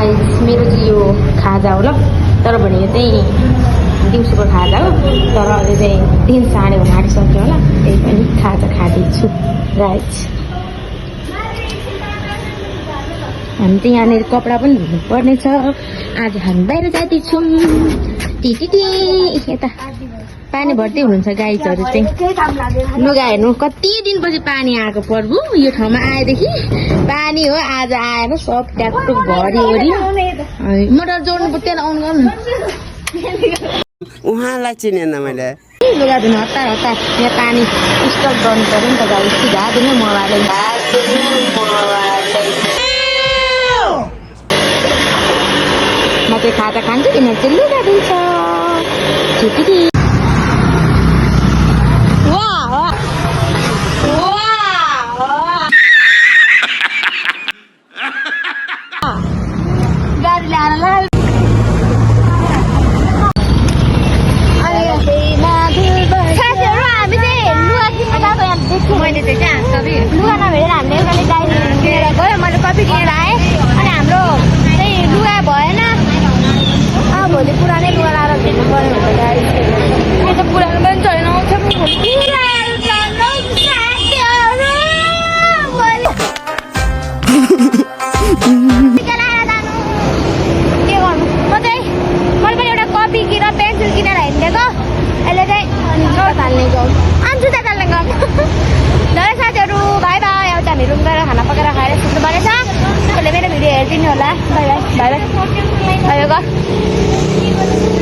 guys मेरो चाहिँ यो खाजा हो ल तर भने चाहिँ दिउँसोको खाजा हो तर अहिले चाहिँ 3 साढे हुन आँटिसक्यो होला त्यही पनि खाजा खाँदैछु गाइस हामी चाहिँ यहाँनिर कपडा पनि धुनुपर्ने छ आज हामी बाहिर जाँदैछौँ टिटिटी यता पानी भर्दै हुनुहुन्छ गाइजहरू चाहिँ लुगा हेर्नु कति दिनपछि पानी आएको प्रभु यो ठाउँमा आएदेखि पानी हो आज आएर सब ट्याकटुक भरिवरि मोटर जोड्नु पर्दैन आउनु गर्नु उहाँलाई चिनेन मैले लुगा धुनु हतार हतार यहाँ पानी स्टक गर्नु पर्यो नि त गाई सिधा दिनु मोबाइल म चाहिँ खाजा खान्छु किनभने चाहिँ लुगा दिन्छ छिटी गाडी ल्याएर मैले चाहिँ लुगा नभेटेर हामीले एउटाले डायरी किनेर गयो मैले कपी किनेर आएँ अनि हाम्रो चाहिँ लुगा भएन भोलि पुरानै लुगा लाएर भेट्नु पर्यो भने गाडी यो त पुरानो पनि छैन के गर्नु म चाहिँ मैले पनि एउटा कपी किनेर पेन्सिल किनेर हिँडेको यसले चाहिँ नोट हाल्ने गाउँ अन्छु त हाल्ने गाउँ ल साथीहरू बाई बाई एउटा हामी रुम गएर खाना पकाएर खाएर सुत्नु पर्नेछ त्यसले मेरो भिडियो हेरिदिनु होला बाई बाई बाई बाई भयो